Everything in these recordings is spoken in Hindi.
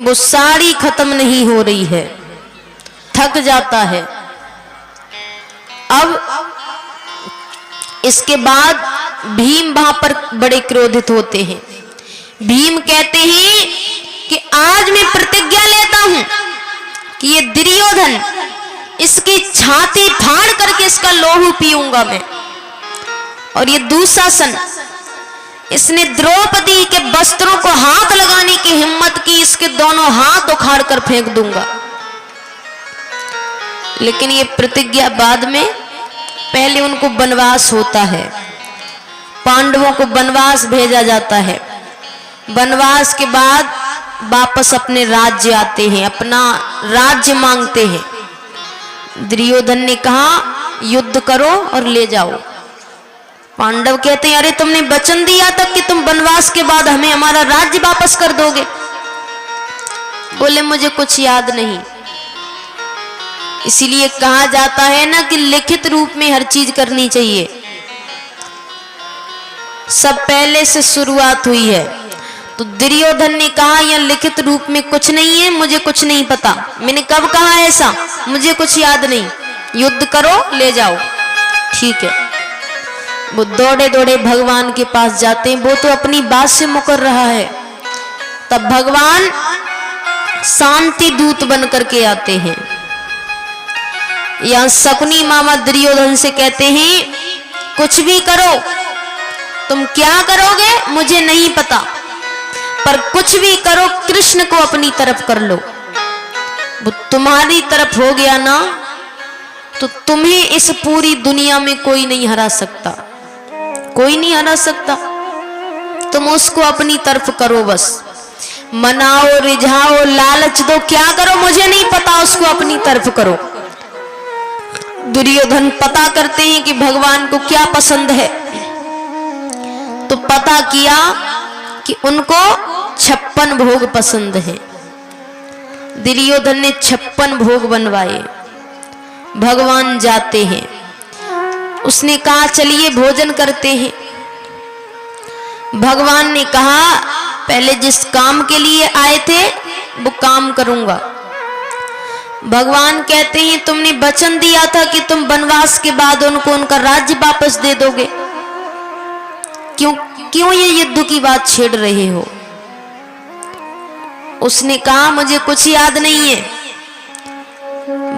वो साड़ी खत्म नहीं हो रही है, थक जाता है। अब इसके बाद भीम वहां पर बड़े क्रोधित होते हैं। भीम कहते हैं कि आज मैं प्रतिज्ञा लेता हूं कि ये दुर्योधन, इसकी छाती फाड़ करके इसका लोहू पीऊंगा मैं। और ये दुशासन, इसने द्रौपदी के वस्त्रों को हाथ लगाने की हिम्मत की, इसके दोनों हाथ उखाड़ कर फेंक दूंगा। लेकिन ये प्रतिज्ञा बाद में, पहले उनको वनवास होता है, पांडवों को वनवास भेजा जाता है। वनवास के बाद वापस अपने राज्य आते हैं, अपना राज्य मांगते हैं। दुर्योधन ने कहा युद्ध करो और ले जाओ। पांडव कहते हैं अरे तुमने वचन दिया था कि तुम वनवास के बाद हमें हमारा राज्य वापस कर दोगे। बोले मुझे कुछ याद नहीं। इसीलिए कहा जाता है ना कि लिखित रूप में हर चीज करनी चाहिए। सब पहले से शुरुआत हुई है। तो दुर्योधन ने कहा यह लिखित रूप में कुछ नहीं है, मुझे कुछ नहीं पता, मैंने कब कहा ऐसा, मुझे कुछ याद नहीं, युद्ध करो ले जाओ। ठीक है। वो दौड़े दौड़े भगवान के पास जाते हैं। वो तो अपनी बात से मुकर रहा है। तब भगवान शांति दूत बन करके आते हैं। यहां शकुनी मामा दुर्योधन से कहते हैं कुछ भी करो, तुम क्या करोगे मुझे नहीं पता, पर कुछ भी करो कृष्ण को अपनी तरफ कर लो। वो तुम्हारी तरफ हो गया ना तो तुम्हें इस पूरी दुनिया में कोई नहीं हरा सकता, कोई नहीं हरा सकता। तुम उसको अपनी तरफ करो, बस मनाओ, रिझाओ, लालच दो, क्या करो मुझे नहीं पता, उसको अपनी तरफ करो। दुर्योधन पता करते हैं कि भगवान को क्या पसंद है। तो पता किया कि उनको 56 भोग पसंद है। दुर्योधन ने 56 भोग बनवाए। भगवान जाते हैं। उसने कहा चलिए भोजन करते हैं। भगवान ने कहा पहले जिस काम के लिए आए थे वो काम करूंगा। भगवान कहते हैं तुमने वचन दिया था कि तुम वनवास के बाद उनको उनका राज्य वापस दे दोगे, क्यों ये युद्ध की बात छेड़ रहे हो। उसने कहा मुझे कुछ याद नहीं है।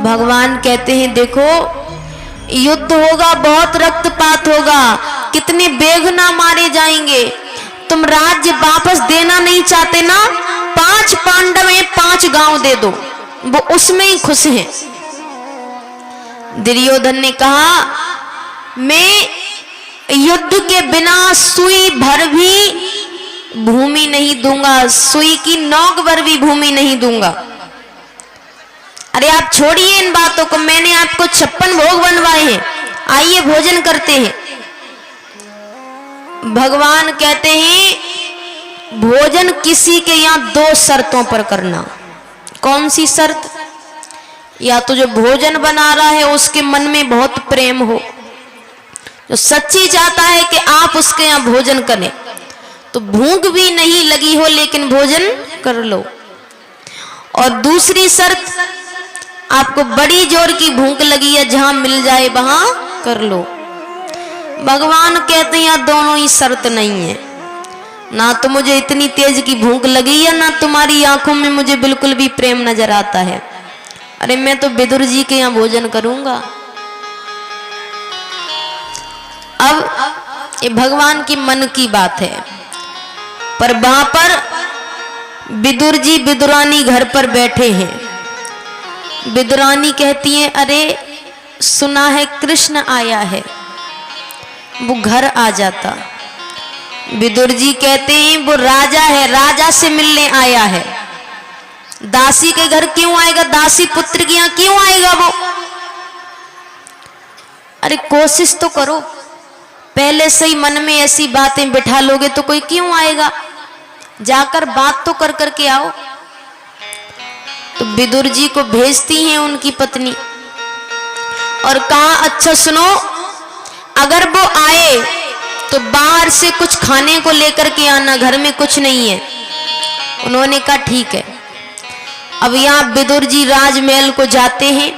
भगवान कहते हैं देखो युद्ध होगा, बहुत रक्तपात होगा, कितने बेगुनाह मारे जाएंगे, तुम राज्य वापस देना नहीं चाहते ना, 5 पांडव हैं, 5 गांव दे दो, वो उसमें ही खुश हैं। दुर्योधन ने कहा मैं युद्ध के बिना सुई भर भी भूमि नहीं दूंगा, सुई की नोक भर भी भूमि नहीं दूंगा। अरे आप छोड़िए इन बातों को, मैंने आपको 56 भोग बनवाए हैं, आइए भोजन करते हैं। भगवान कहते हैं भोजन किसी के यहां 2 शर्तों पर करना। कौन सी शर्त? या तो जो भोजन बना रहा है उसके मन में बहुत प्रेम हो, जो सच्ची चाहता है कि आप उसके यहां भोजन करें, तो भूख भी नहीं लगी हो लेकिन भोजन कर लो। और दूसरी शर्त, आपको बड़ी जोर की भूख लगी है, जहां मिल जाए वहां कर लो। भगवान कहते हैं दोनों ही शर्त नहीं है, ना तो मुझे इतनी तेज की भूख लगी है, ना तुम्हारी आंखों में मुझे बिल्कुल भी प्रेम नजर आता है। अरे मैं तो विदुर जी के यहां भोजन करूंगा। अब ये भगवान की मन की बात है, पर वहां पर विदुर जी विदुरानी घर पर बैठे हैं। विदुरानी कहती है अरे सुना है कृष्ण आया है, वो घर आ जाता। विदुर जी कहते हैं वो राजा है, राजा से मिलने आया है, दासी के घर क्यों आएगा, दासी पुत्र के यहां क्यों आएगा वो। अरे कोशिश तो करो, पहले से ही मन में ऐसी बातें बिठा लोगे तो कोई क्यों आएगा, जाकर बात तो कर करके आओ। तो विदुर जी को भेजती हैं उनकी पत्नी और कहा अच्छा सुनो, अगर वो आए तो बाहर से कुछ खाने को लेकर के आना, घर में कुछ नहीं है। उन्होंने कहा ठीक है। अब यहाँ विदुर जी राजमहल को जाते हैं।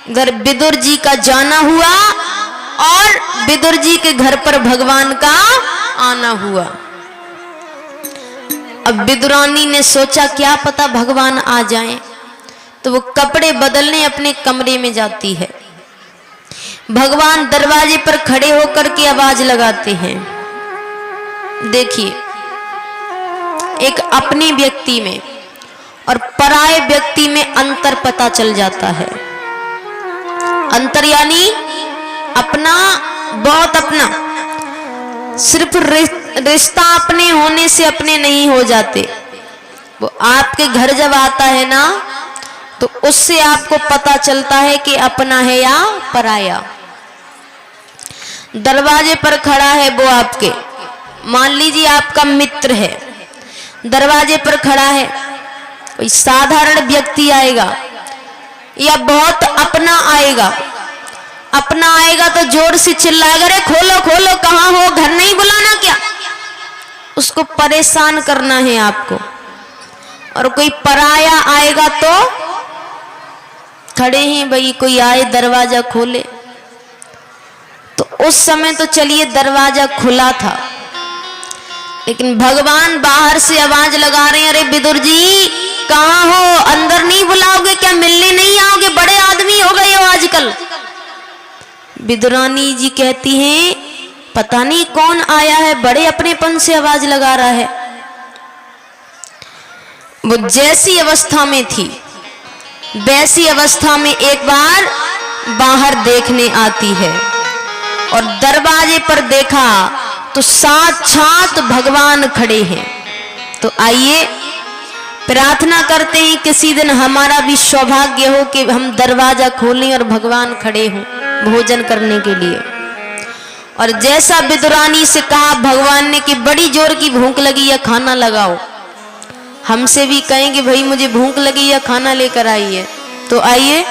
इधर विदुर जी का जाना हुआ और विदुर जी के घर पर भगवान का आना हुआ। अब विदुरानी ने सोचा क्या पता भगवान आ जाएं, तो वो कपड़े बदलने अपने कमरे में जाती है। भगवान दरवाजे पर खड़े होकर के आवाज लगाते हैं। देखिए, एक अपने व्यक्ति में और पराये व्यक्ति में अंतर पता चल जाता है। अंतर यानी अपना, बहुत अपना। सिर्फ रिश्ता अपने होने से अपने नहीं हो जाते। वो आपके घर जब आता है ना, तो उससे आपको पता चलता है कि अपना है या पराया। दरवाजे पर खड़ा है वो आपके, मान लीजिए आपका मित्र है, दरवाजे पर खड़ा है, कोई साधारण व्यक्ति आएगा या बहुत अपना आएगा, अपना आएगा तो जोर से चिल्लाएगा, अरे खोलो खोलो, कहाँ हो, घर नहीं बुलाना क्या? उसको परेशान करना है आपको। और कोई पराया आएगा तो खड़े हैं भाई, कोई आए दरवाजा खोले। तो उस समय तो चलिए दरवाजा खुला था, लेकिन भगवान बाहर से आवाज लगा रहे हैं, अरे विदुर जी कहाँ हो, अंदर नहीं बुलाओगे क्या, मिलने नहीं आओगे, बड़े आदमी हो गए हो आजकल। विदुरानी जी कहती हैं पता नहीं कौन आया है, बड़े अपनेपन से आवाज लगा रहा है। वो जैसी अवस्था में थी वैसी अवस्था में एक बार बाहर देखने आती है और दरवाजे पर देखा तो साक्षात भगवान खड़े हैं। तो आइए प्रार्थना करते हैं किसी दिन हमारा भी सौभाग्य हो कि हम दरवाजा खोलें और भगवान खड़े हों भोजन करने के लिए। और जैसा विदुरानी से कहा भगवान ने कि बड़ी जोर की भूख लगी या खाना लगाओ, हमसे भी कहेंगे भाई मुझे भूख लगी या खाना लेकर आइए। तो आइए,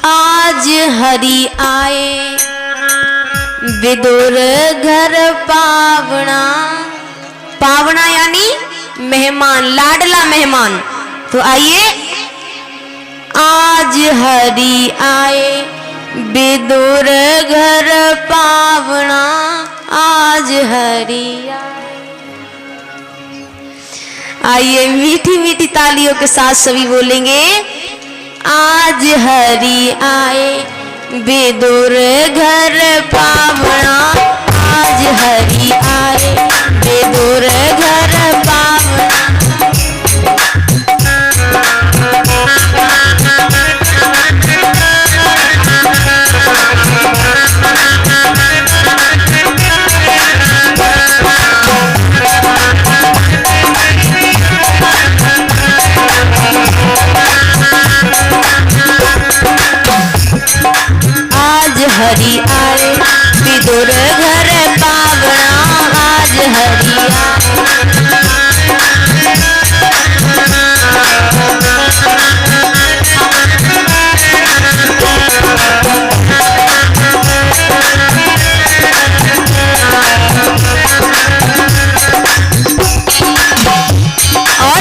आज हरि आए विदुर घर पावना, पावना यानी मेहमान, लाडला मेहमान। तो आइए, आज हरि आए विदुर घर पावना, आज हरि आए। आइए मीठी मीठी तालियों के साथ सभी बोलेंगे, आज हरि आए विदुर घर पावना, आज हरि आए विदुर घर पावना। हरि आए विदुर घर पावना, आज हरि और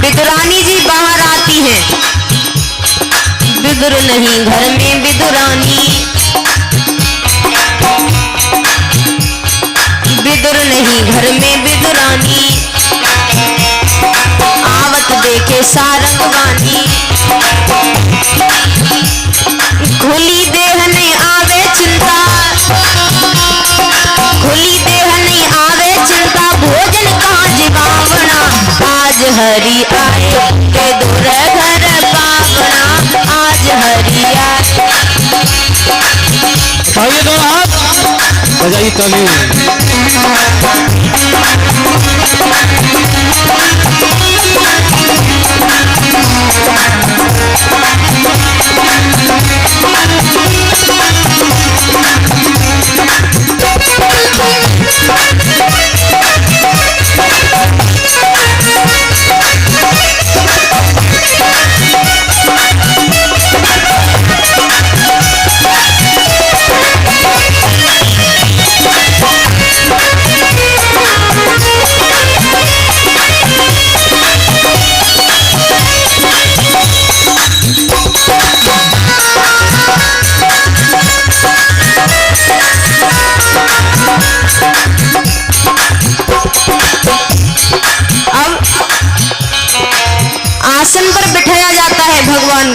विदुरानी जी बाहर आती हैं। विदुर नहीं घर में विदुरानी, विदुर नहीं घर में विदुरानी, आवत देखे सारंगवानी, खुली देह नहीं आवे चिंता, खुली देह नहीं आवे चिंता, भोजन कहाँ जिवावना, आज हरि आए विदुर घर पावना, आज हरि आए। आइए दो हाथ बजाइए ताली।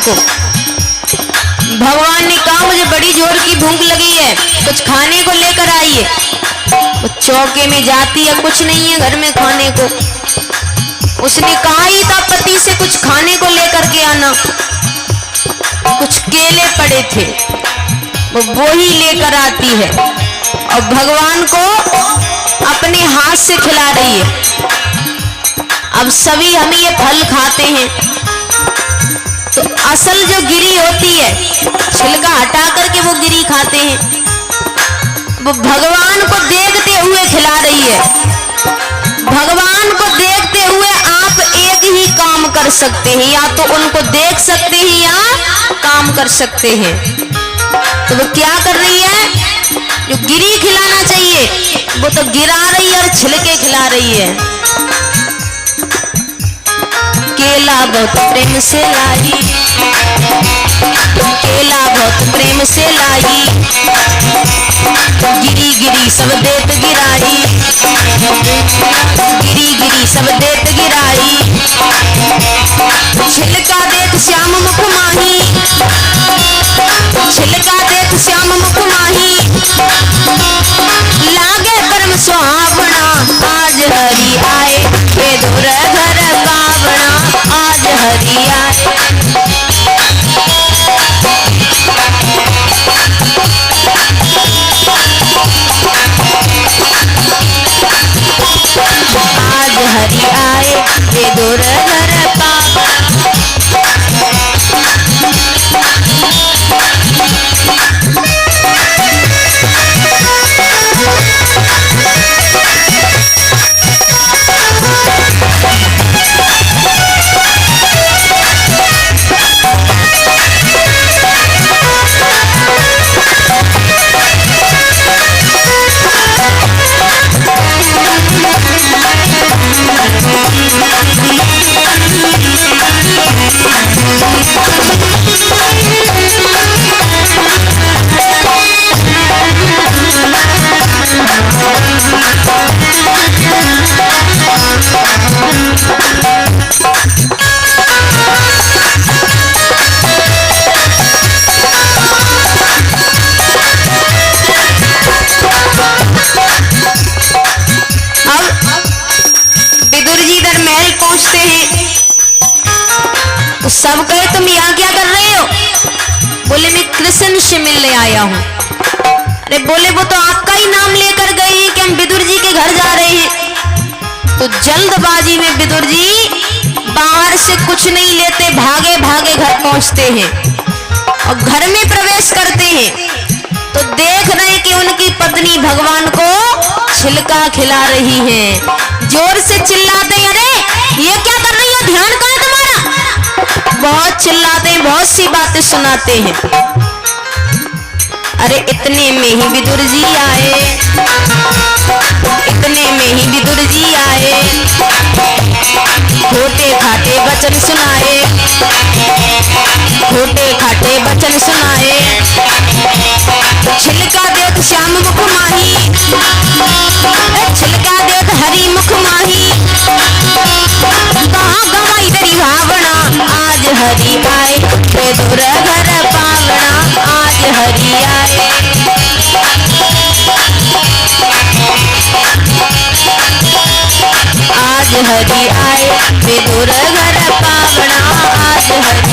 को। भगवान ने कहा मुझे बड़ी जोर की भूख लगी है, कुछ खाने को लेकर आइए। वो चौके में जाती है, कुछ नहीं है घर में खाने को। उसने कहा ही था पति से कुछ खाने को लेकर के आना। कुछ केले पड़े थे, वो ही लेकर आती है और भगवान को अपने हाथ से खिला रही है। अब सभी हम ये फल खाते हैं तो असल जो गिरी होती है, छिलका हटा करके वो गिरी खाते हैं। वो भगवान को देखते हुए खिला रही है। भगवान को देखते हुए आप एक ही काम कर सकते हैं, या तो उनको देख सकते हैं या काम कर सकते हैं। तो वो क्या कर रही है? जो गिरी खिलाना चाहिए वो तो गिरा रही है और छिलके खिला रही है। केला बहुत प्रेम से लाई, केला बहुत प्रेम से लाई, गिरी गिरी सब देत गिराई, गिरी गिरी सब देत गिराई। छिलका देत श्याम मुख माही, छिलका देत श्याम मुख माही, लागे परम सुहावना, आज हरि आए बेदुर घर पावना, आज हरि आए। आज हरि आए बेदुर घर पावना। तो सब कहे तुम यहाँ क्या कर रहे हो? बोले मैं कृष्ण से मिलने आया हूँ। अरे बोले वो तो आपका ही नाम लेकर गए हैं कि हम विदुर जी के घर जा रहे हैं। तो जल्दबाजी में विदुर जी बाहर से कुछ नहीं लेते, भागे भागे घर पहुंचते हैं और घर में प्रवेश करते हैं तो देख रहे हैं कि उनकी पत्नी भगवान को छिलका खिला रही है। जोर से चिल्लाते हैं, अरे ये क्या कर रही है, ध्यान कहाँ है तुम्हारा? बहुत चिल्लाते हैं, बहुत सी बातें सुनाते हैं। अरे इतने में ही विदुर जी आए, इतने में ही विदुर जी आए, खोटे खाटे वचन सुनाए, खोटे खाटे वचन सुनाए। छिलका देख श्याम मुख माही, छिलका देख हरि मुख माही, कहाँ गवाई तेरी भावना, आज हरि आए बेदुर घर पावना, आज हरि आए। आज हरि आए बेदुर घर पावना, आज हरि।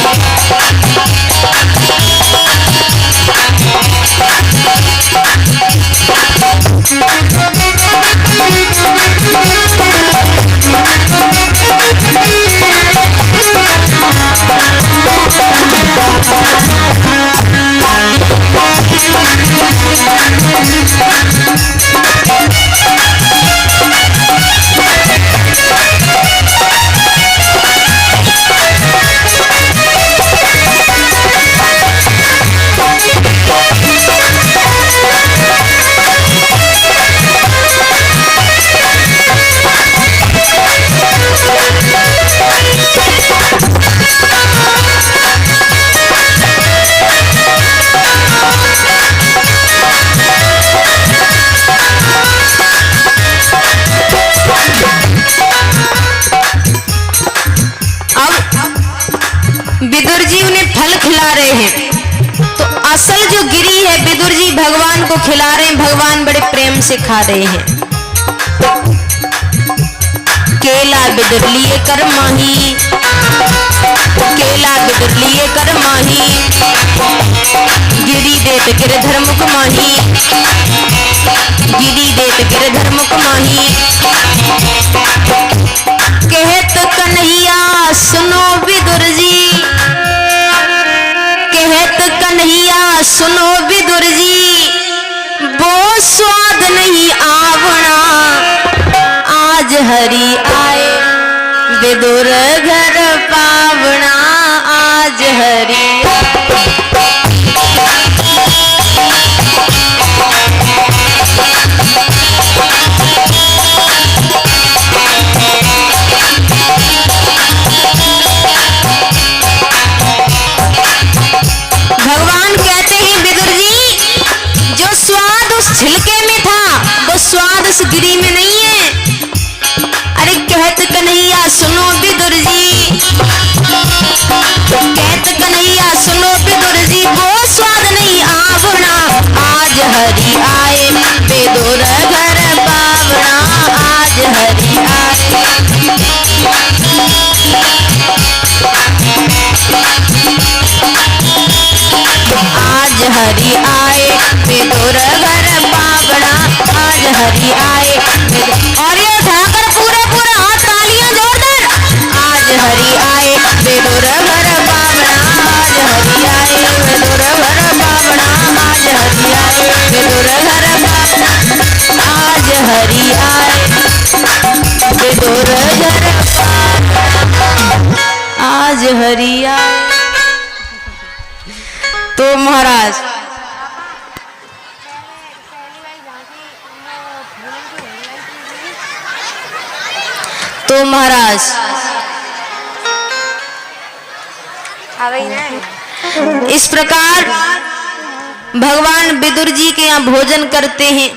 रहे हैं। तो असल जो गिरी है विदुर जी भगवान को खिला रहे हैं, भगवान बड़े प्रेम से खा रहे हैं। केला विदुर लिए कर माही, केला विदुर लिए कर माही, गिरी देत गिरधर मुख माही, गिरी देत गिरधर मुख माही। कहत कन्हैया सुनो विदुर जी, कहत कन्हैया सुनो विदुर जी, वो स्वाद नहीं आवना, आज हरि आए विदुर घर पावना, आज हरि भगवान कहते हैं विदुर जी जो स्वाद उस छिलके में था वो स्वाद उस गिरी में नहीं है। अरे कहत कन्हैया सुनो विदुर जी, कहत कन्हैया सुनो विदुर जी, वो स्वाद नहीं आवना, आज हरि आए विदुर घर पावना, आज हरि आए। आज हरि आए विदुर घर पावना, आज हरि आए। और ये उठाकर पूरा पूरा हाथ तालियां जोरदार, आज हरि आए विदुर घर पावना, आज हरि आए विदुर घर पावना, आज हरि आए विदुर घर पावना, आज हरि आए विदुर घर पावना, आज हरि आए। तो महाराज इस प्रकार भगवान विदुर जी के यहाँ भोजन करते हैं।